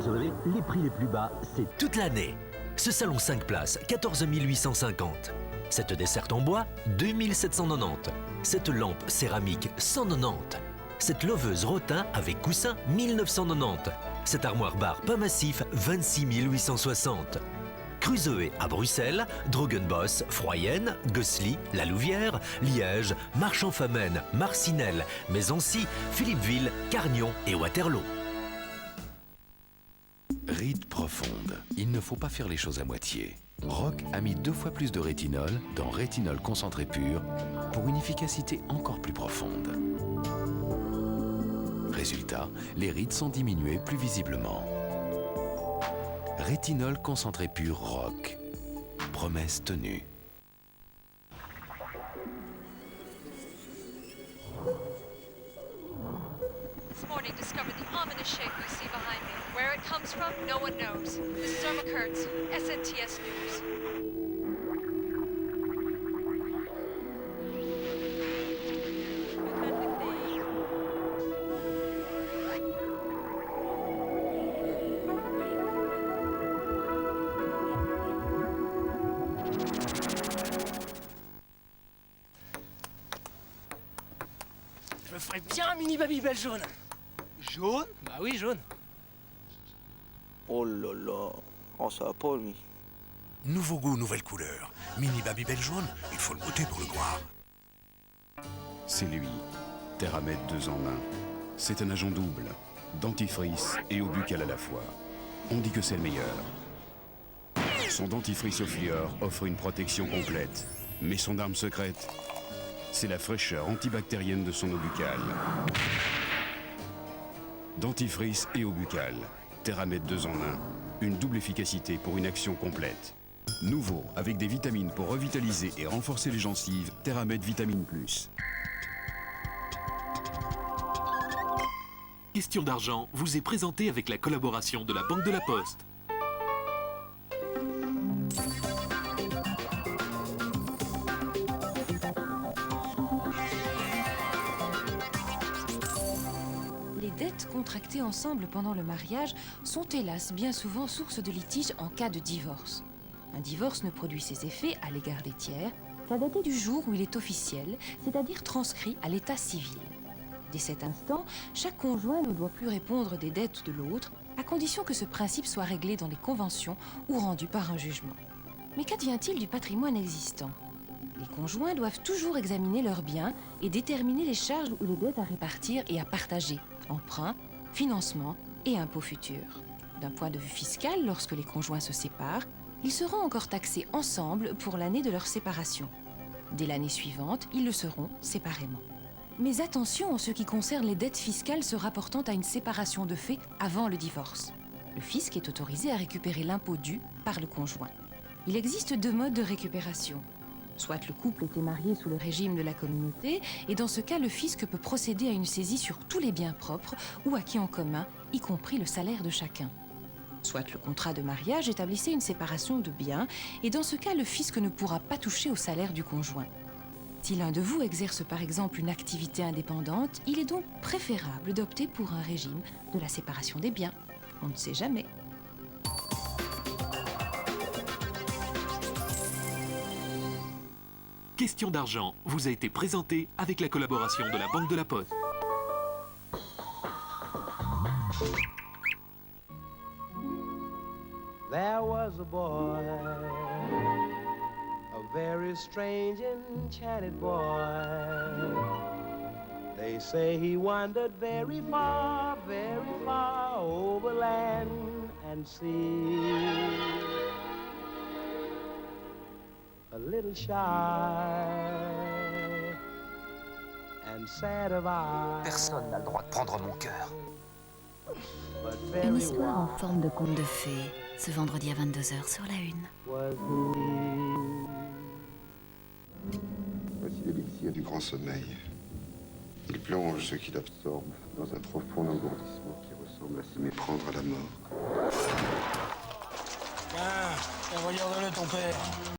Creusoé, les prix les plus bas, c'est Toute l'année. Ce salon 5 places, 14 850. Cette desserte en bois, 2790. Cette lampe céramique, 190. Cette loveuse rotin avec coussin, 1990. Cette armoire bar pas massif, 26 860. Creusoé à Bruxelles, Drogenbos, Froyenne, Gossely, La Louvière, Liège, Marchand-Famenne, Marcinelle, Maisoncy, Philippeville, Cargnon et Waterloo. Rides profondes. Il ne faut pas faire les choses à moitié. Rock a mis 2 fois plus de rétinol dans rétinol concentré pur pour une efficacité encore plus profonde. Résultat, les rides sont diminuées plus visiblement. Rétinol concentré pur Rock. Promesse tenue. This morning discovered the ominous shape you see behind me. Where it comes from, no one knows. This is Irma Kurtz, SNTS News. Je me ferais bien un mini Babybel jaune. Jaune? Bah oui, jaune. Oh là là. Oh, ça va pas, lui. Nouveau goût, nouvelle couleur. Mini Babybel jaune, il faut le goûter pour le croire. C'est lui, Theramed 2 en 1. C'est un agent double, dentifrice et eau buccale à la fois. On dit que c'est le meilleur. Son dentifrice au fluor offre une protection complète. Mais son arme secrète, c'est la fraîcheur antibactérienne de son eau buccale. Dentifrice et eau buccale. Theramed 2 en 1. Une double efficacité pour une action complète. Nouveau, avec des vitamines pour revitaliser et renforcer les gencives, Theramed Vitamine Plus. Question d'argent vous est présentée avec la collaboration de la Banque de la Poste. Les dettes contractées ensemble pendant le mariage sont hélas bien souvent source de litige en cas de divorce. Un divorce ne produit ses effets à l'égard des tiers qu'à dater du jour où il est officiel, c'est-à-dire transcrit à l'état civil. Dès cet instant, chaque conjoint ne doit plus répondre des dettes de l'autre, à condition que ce principe soit réglé dans les conventions ou rendu par un jugement. Mais qu'advient-il du patrimoine existant ? Les conjoints doivent toujours examiner leurs biens et déterminer les charges ou les dettes à répartir et à partager, emprunts, financements et impôts futurs. D'un point de vue fiscal, lorsque les conjoints se séparent, ils seront encore taxés ensemble pour l'année de leur séparation. Dès l'année suivante, ils le seront séparément. Mais attention en ce qui concerne les dettes fiscales se rapportant à une séparation de fait avant le divorce. Le fisc est autorisé à récupérer l'impôt dû par le conjoint. Il existe 2 modes de récupération. Soit le couple était marié sous le régime de la communauté, et dans ce cas, le fisc peut procéder à une saisie sur tous les biens propres ou acquis en commun, y compris le salaire de chacun. Soit le contrat de mariage établissait une séparation de biens, et dans ce cas, le fisc ne pourra pas toucher au salaire du conjoint. Si l'un de vous exerce par exemple une activité indépendante, il est donc préférable d'opter pour un régime de la séparation des biens. On ne sait jamais. Question d'argent vous a été présentée avec la collaboration de la Banque de la Poste. There was a boy, a very strange enchanted boy. They say he wandered very far over land and sea. A little shy and sad of eye. Personne n'a le droit de prendre mon cœur. Une histoire en forme de conte de fées, ce vendredi à 22h sur la Une. Voici l'élixir du grand sommeil. Il plonge ce qu'il absorbe dans un profond engourdissement qui ressemble à s'y méprendre à la mort. Tiens, regarde-le ton père.